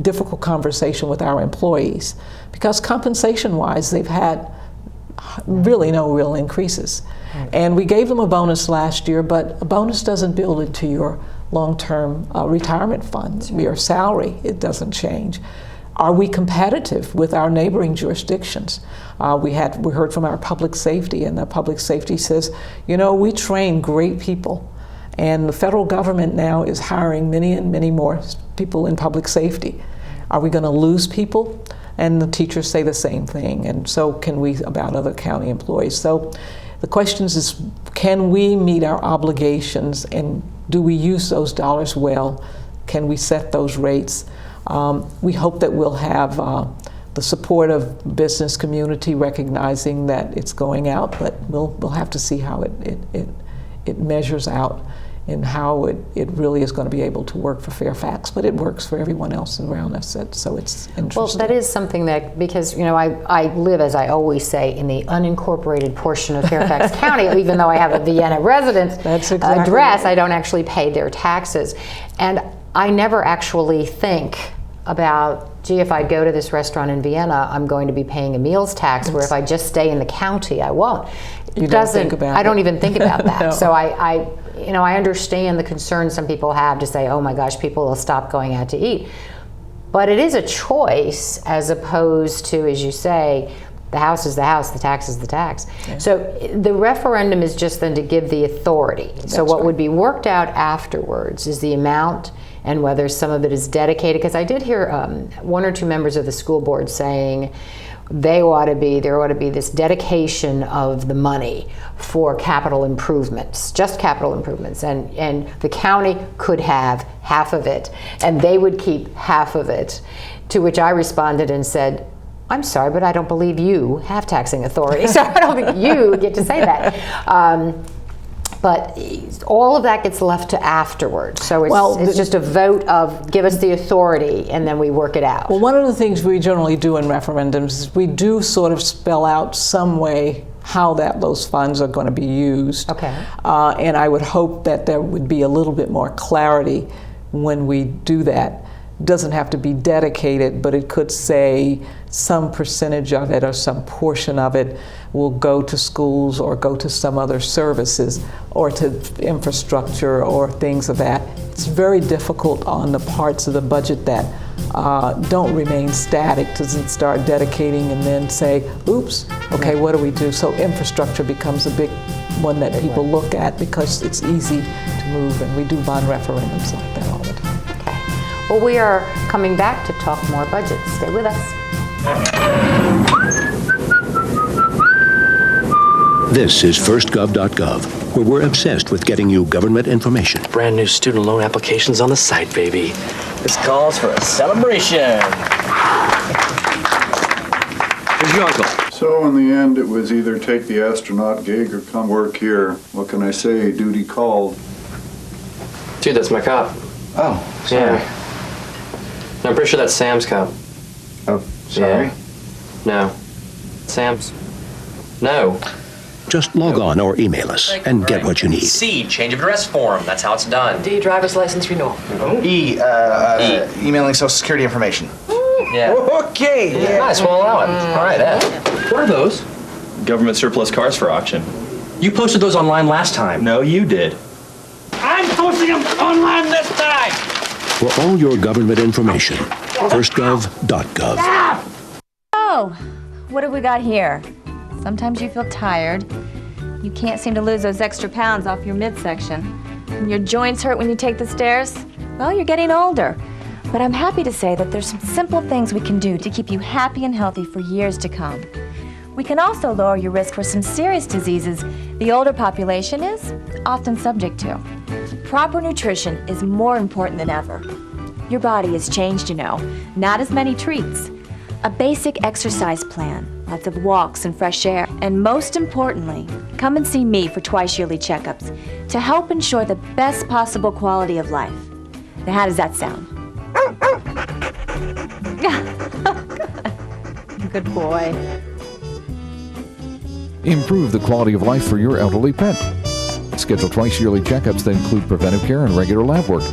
difficult conversation with our employees because compensation-wise, they've had really no real increases. And we gave them a bonus last year, but a bonus doesn't build into your long-term retirement fund. Your salary, it doesn't change. Are we competitive with our neighboring jurisdictions? We heard from our public safety, and the public safety says, we train great people, and the federal government now is hiring many and many more people in public safety. Are we going to lose people? And the teachers say the same thing, and so can we about other county employees. So the question is, can we meet our obligations, and do we use those dollars well? Can we set those rates? We hope that we'll have the support of business community recognizing that it's going out, but we'll have to see how it measures out and how it really is going to be able to work for Fairfax, but it works for everyone else around us, so it's interesting. Well, that is something that, because I live, as I always say, in the unincorporated portion of Fairfax County, even though I have a Vienna residence address, right. I don't actually pay their taxes. And I never actually think about, gee, if I go to this restaurant in Vienna, I'm going to be paying a meals tax, where if I just stay in the county, I won't. I don't even think about that. No. So I understand the concern some people have to say, oh my gosh, people will stop going out to eat. But it is a choice, as opposed to, as you say, the house is the house, the tax is the tax. Yeah. So the referendum is just then to give the authority. So what would be worked out afterwards is the amount and whether some of it is dedicated. Because I did hear one or two members of the school board saying there ought to be this dedication of the money for capital improvements, just capital improvements, and the county could have half of it, and they would keep half of it. To which I responded and said, I'm sorry, but I don't believe you have taxing authority, so I don't think you get to say that. But all of that gets left to afterwards. So it's just a vote of give us the authority, and then we work it out. Well, one of the things we generally do in referendums is we do sort of spell out some way how those funds are going to be used. Okay. And I would hope that there would be a little bit more clarity when we do that. It doesn't have to be dedicated, but it could say some percentage of it or some portion of it will go to schools or go to some other services or to infrastructure or things of that. It's very difficult on the parts of the budget that don't remain static to start dedicating and then say, oops, okay, what do we do? So infrastructure becomes a big one that people look at because it's easy to move, and we do bond referendums like that all the time. Okay. Well, we are coming back to talk more budget. Stay with us. This is firstgov.gov, where we're obsessed with getting you government information. Brand new student loan applications on the site, baby. This calls for a celebration. Here's your uncle. So in the end, it was either take the astronaut gig or come work here. What can I say? Duty called. Dude, that's my cop. Oh, sorry. Yeah. No, I'm pretty sure that's Sam's cop. Oh, sorry. Yeah. No. Sam's. No. Just log on or email us and get what you need. C, change of address form. That's how it's done. D, driver's license renewal. E, emailing social security information. Yeah. Okay. Yeah. Nice, we'll allow it. All right, What are those? Government surplus cars for auction. You posted those online last time. No, you did. I'm posting them online this time! For all your government information, firstgov.gov. Oh, what have we got here? Sometimes you feel tired. You can't seem to lose those extra pounds off your midsection. And your joints hurt when you take the stairs. Well, you're getting older. But I'm happy to say that there's some simple things we can do to keep you happy and healthy for years to come. We can also lower your risk for some serious diseases the older population is often subject to. Proper nutrition is more important than ever. Your body has changed, you know. Not as many treats. A basic exercise plan, lots of walks and fresh air, and most importantly, come and see me for twice-yearly checkups to help ensure the best possible quality of life. Now, how does that sound? Good boy. Improve the quality of life for your elderly pet. Schedule twice-yearly checkups that include preventive care and regular lab work.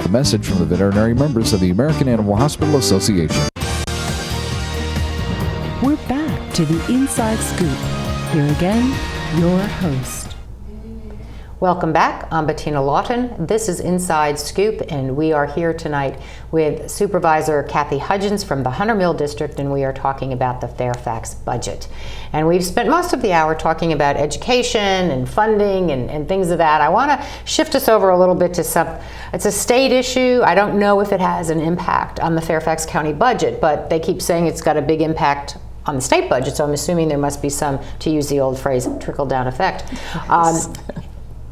A message from the veterinary members of the American Animal Hospital Association. We're back to the Inside Scoop. Here again, your host. Welcome back. I'm Bettina Lawton. This is Inside Scoop, and we are here tonight with Supervisor Cathy Hudgins from the Hunter Mill District, and we are talking about the Fairfax budget. And we've spent most of the hour talking about education and funding and things of that. I want to shift us over a little bit to it's a state issue. I don't know if it has an impact on the Fairfax County budget, but they keep saying it's got a big impact on the state budget, so I'm assuming there must be some, to use the old phrase, trickle-down effect.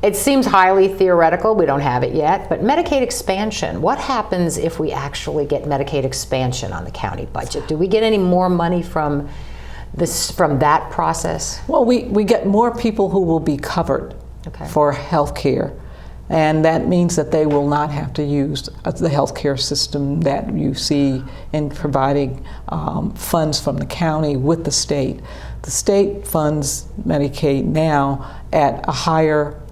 It seems highly theoretical. We don't have it yet, but Medicaid expansion, what happens if we actually get Medicaid expansion on the county budget? Do we get any more money from that process? Well, we get more people who will be covered for health care, and that means that they will not have to use the health care system that you see in providing funds from the county with the state. The state funds Medicaid now at a higher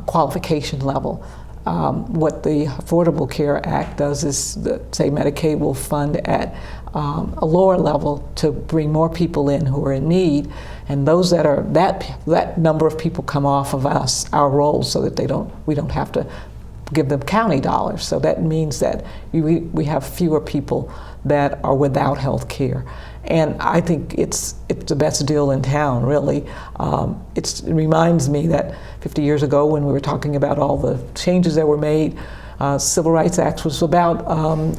qualification level. What the Affordable Care Act does is say Medicaid will fund at a lower level to bring more people in who are in need, and those that are that number of people come off of our rolls so that we don't have to give them county dollars. So that means that we have fewer people that are without health care. And I think it's the best deal in town, really. It reminds me that 50 years ago when we were talking about all the changes that were made, Civil Rights Act was about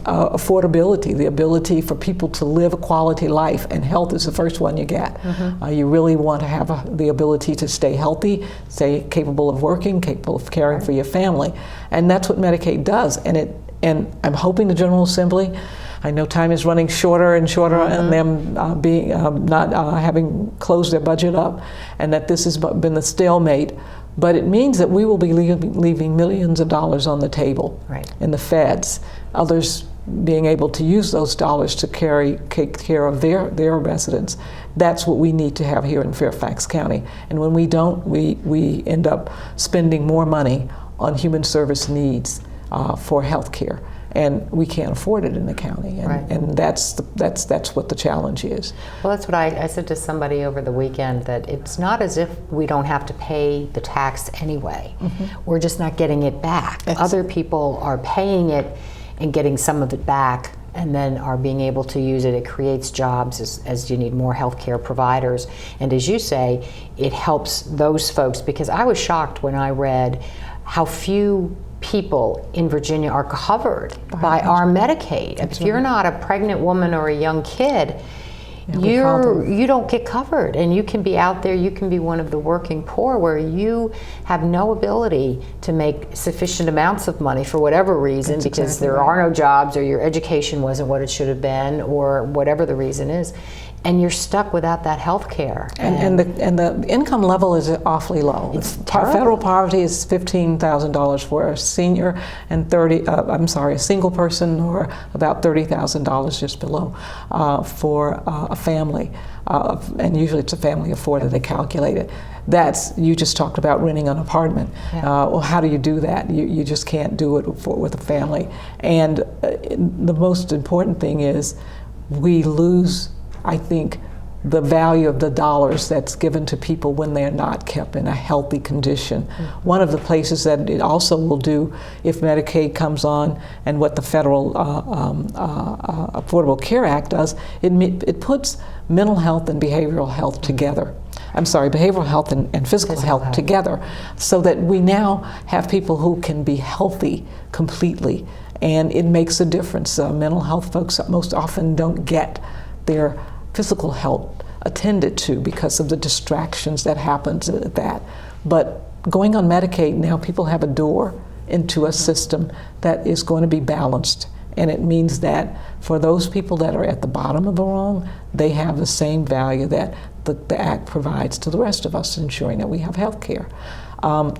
affordability, the ability for people to live a quality life, and health is the first one you get. You really want to have the ability to stay healthy, stay capable of working, capable of caring for your family, and that's what Medicaid does. And I'm hoping the General Assembly, I know time is running shorter and shorter, and them not having closed their budget up, and that this has been the stalemate. But it means that we will be leaving millions of dollars on the table in the feds. Others being able to use those dollars to take care of their residents. That's what we need to have here in Fairfax County. And when we don't, we end up spending more money on human service needs for health care. And we can't afford it in the county, and that's what the challenge is. Well, that's what I said to somebody over the weekend, that it's not as if we don't have to pay the tax anyway. We're just not getting it back. Other people are paying it and getting some of it back, and then are being able to use it. It creates jobs as you need more healthcare providers, and as you say, it helps those folks, because I was shocked when I read how few people in Virginia are covered by our Medicaid. If you're not a pregnant woman or a young kid, you don't get covered, and you can be out there, you can be one of the working poor where you have no ability to make sufficient amounts of money for whatever reason, because there are no jobs, or your education wasn't what it should have been, or whatever the reason is, and you're stuck without that health care. And the income level is awfully low. Federal poverty is $15,000 for a senior, and a single person, or about $30,000 just below for a family. And usually it's a family of four that they calculate it. You just talked about renting an apartment. Well, how do you do that? You just can't do it with a family. And the most important thing is we lose, I think, the value of the dollars that's given to people when they're not kept in a healthy condition. One of the places that it also will do, if Medicaid comes on, and what the federal Affordable Care Act does, it puts mental health and behavioral health together. Behavioral health and physical health together, so that we now have people who can be healthy completely, and it makes a difference. Mental health folks most often don't get their physical health attended to because of the distractions that happens at that. But going on Medicaid, now people have a door into a system that is going to be balanced. And it means that for those people that are at the bottom of the rung, they have the same value that the Act provides to the rest of us, ensuring that we have health care.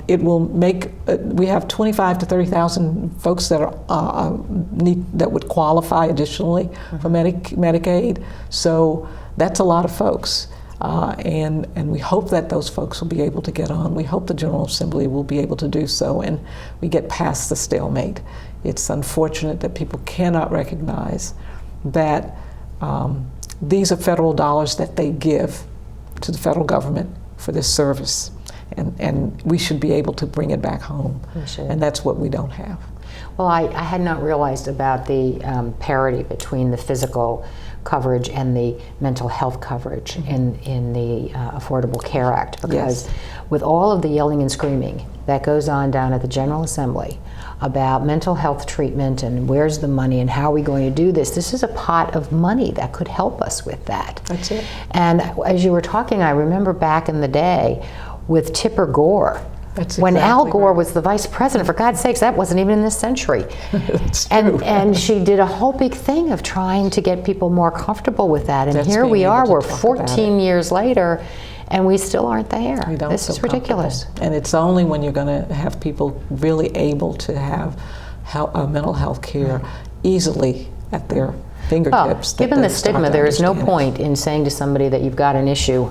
It will make, we have 25 to 30,000 folks that are that would qualify additionally for Medicaid. So that's a lot of folks. And we hope that those folks will be able to get on. We hope the General Assembly will be able to do so, and we get past the stalemate. It's unfortunate that people cannot recognize that these are federal dollars that they give to the federal government for this service. And we should be able to bring it back home. And that's what we don't have. Well, I had not realized about the parity between the physical coverage and the mental health coverage in the Affordable Care Act, because with all of the yelling and screaming that goes on down at the General Assembly about mental health treatment and where's the money and how are we going to do this, this is a pot of money that could help us with that. That's it. And as you were talking, I remember back in the day with Tipper Gore. That's when exactly Al Gore right. was the vice president, for God's sakes, that wasn't even in this century. That's true. And she did a whole big thing of trying to get people more comfortable with that. And That's here we being are, able we're to talk about 14 years later, and we still aren't there. We don't This feel is ridiculous. comfortable. And it's only when you're going to have people really able to have mental health care easily at their fingertips. Given the stigma, there is no point in saying to somebody that you've got an issue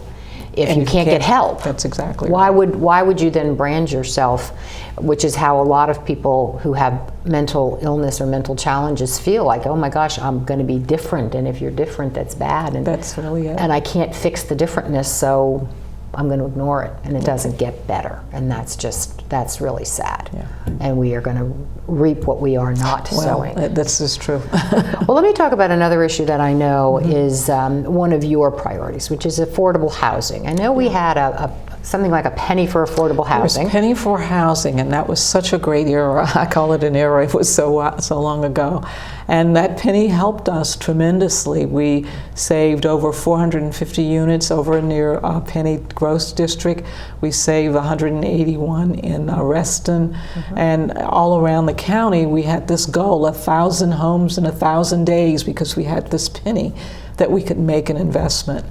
if you can't get help. That's exactly why right. Why would you then brand yourself, which is how a lot of people who have mental illness or mental challenges feel like, oh my gosh, I'm going to be different, and if you're different, that's bad. And that's really it. And I can't fix the differentness, so I'm going to ignore it, and it doesn't get better. And that's really sad. Yeah. And we are going to reap what we are not sowing. This is true. Well, let me talk about another issue that I know is one of your priorities, which is affordable housing. I know we had something like a penny for affordable housing. It was penny for housing, and that was such a great era. I call it an era. It was so long ago. And that penny helped us tremendously. We saved over 450 units over near Penny Gross District. We saved 181 in Reston. And all around the county, we had this goal, 1,000 homes in 1,000 days, because we had this penny that we could make an investment.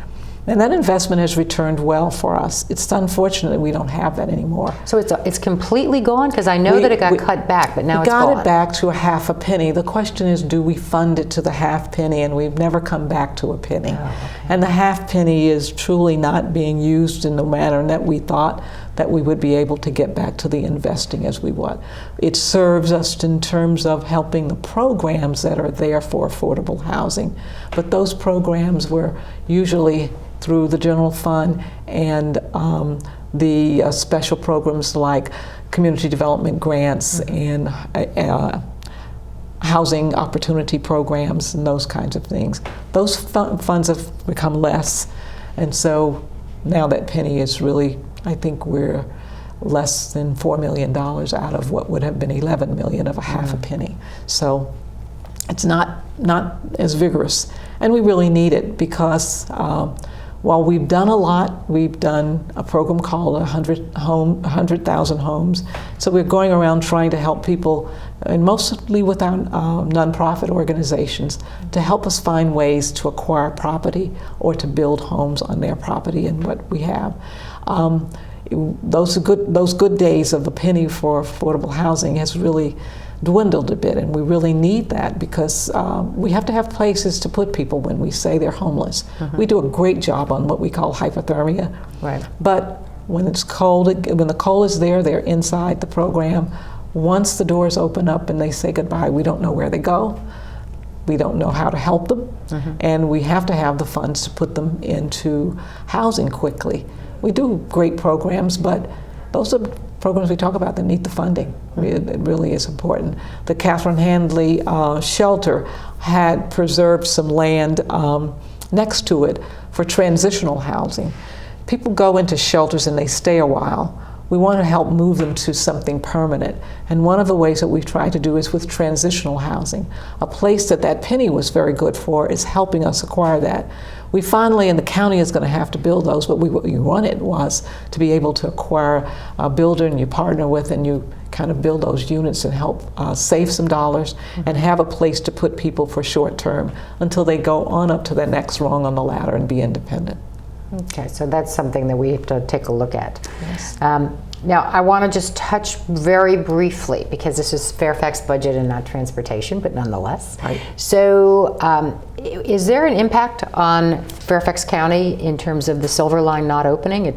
And that investment has returned well for us. It's unfortunate that we don't have that anymore. So it's completely gone? Because I know that it got cut back, but now it's gone. We got it back to a half a penny. The question is, do we fund it to the half penny? And we've never come back to a penny. Oh, okay. And the half penny is truly not being used in the manner that we thought that we would be able to get back to the investing as we would. It serves us in terms of helping the programs that are there for affordable housing. But those programs were usually through the general fund and the special programs like community development grants and housing opportunity programs and those kinds of things. Those funds have become less, and so now that penny is really, I think we're less than $4 million out of what would have been $11 million of a half a penny. So it's not as vigorous, and we really need it because while we've done a lot, we've done a program called 100,000 Homes. So we're going around trying to help people, and mostly with our nonprofit organizations, to help us find ways to acquire property or to build homes on their property and what we have. Those good days of the penny for affordable housing has really dwindled a bit, and we really need that because we have to have places to put people when we say they're homeless. We do a great job on what we call hypothermia, right? But when it's cold, when the cold is there, they're inside the program. Once the doors open up and they say goodbye, we don't know where they go. We don't know how to help them, and we have to have the funds to put them into housing quickly. We do great programs, but those are programs we talk about that need the funding. It really is important. The Catherine Handley shelter had preserved some land next to it for transitional housing. People go into shelters and they stay a while, we want to help move them to something permanent. And one of the ways that we've tried to do is with transitional housing. A place that penny was very good for is helping us acquire that. We finally, and the county is going to have to build those, but what we wanted was to be able to acquire a builder and you partner with and you kind of build those units and help save some dollars and have a place to put people for short term until they go on up to the next rung on the ladder and be independent. Okay, so that's something that we have to take a look at. Yes. Now, I want to just touch very briefly, because this is Fairfax budget and not transportation, but nonetheless. Right. So, is there an impact on Fairfax County in terms of the Silver Line not opening?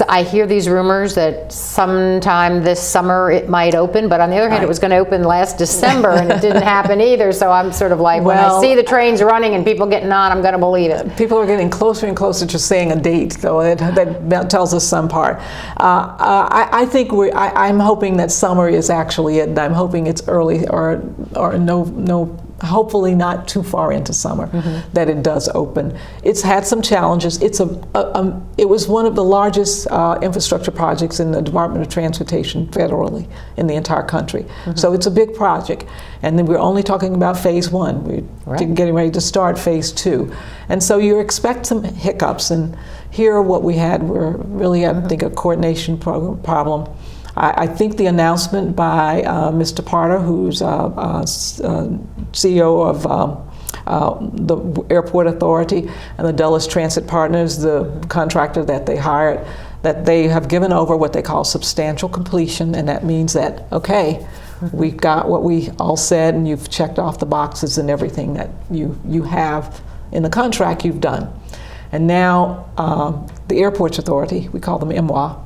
I hear these rumors that sometime this summer it might open, but on the other hand, it was going to open last December and it didn't happen either. So I'm sort of like, when I see the trains running and people getting on, I'm going to believe it. People are getting closer and closer to saying a date, so that tells us some part. I think I'm hoping that summer is actually it, and I'm hoping it's early or no. Hopefully not too far into summer, that it does open. It's had some challenges. It was one of the largest infrastructure projects in the Department of Transportation federally in the entire country. So it's a big project. And then we're only talking about phase 1. We're getting ready to start phase 2. And so you expect some hiccups, and here what we had were really, I think, a coordination problem. I think the announcement by Mr. Parter, who's CEO of the Airport Authority and the Dulles Transit Partners, the contractor that they hired, that they have given over what they call substantial completion, and that means that, okay, we've got what we all said and you've checked off the boxes and everything that you have in the contract you've done. And now the Airports Authority, we call them MWA,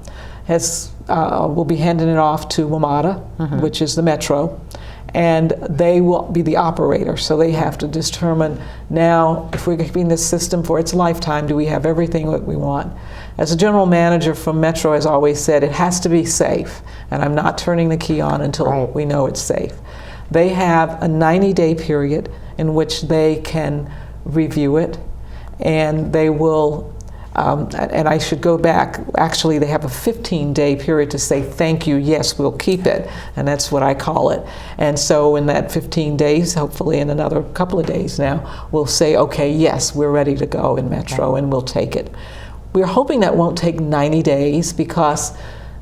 will be handing it off to WMATA, which is the Metro, and they will be the operator. So they have to determine now, if we're keeping this system for its lifetime, do we have everything that we want? As a general manager from Metro has always said, it has to be safe, and I'm not turning the key on until we know it's safe. They have a 90-day period in which they can review it, and they will and I should go back, actually they have a 15-day period to say thank you, yes, we'll keep it, and that's what I call it. And so in that 15 days, hopefully in another couple of days now, we'll say, okay, yes, we're ready to go in Metro, and we'll take it. We're hoping that won't take 90 days because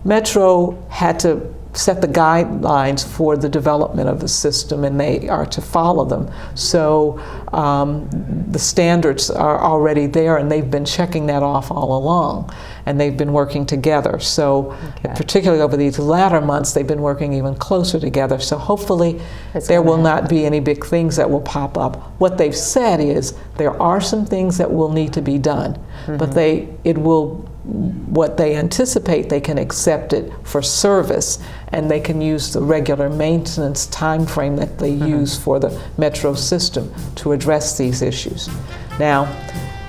Metro had to set the guidelines for the development of the system, and they are to follow them. So the standards are already there, and they've been checking that off all along, and they've been working together. So particularly over these latter months, they've been working even closer together. So hopefully there will not be any big things that will pop up. What they've said is there are some things that will need to be done, but what they anticipate, they can accept it for service, and they can use the regular maintenance time frame that they use for the Metro system to address these issues. Now,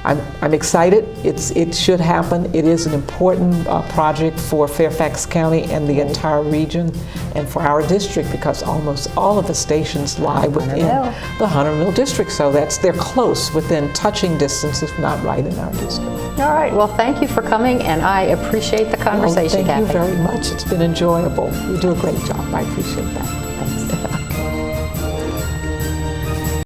I'm excited. It should happen. It is an important project for Fairfax County and the entire region, and for our district, because almost all of the stations lie within the Hunter Mill district. So they're close, within touching distance, if not right in our district. All right. Well, thank you for coming, and I appreciate the conversation, Thank Cathy. you very much. It's been enjoyable. You do a great job. I appreciate that.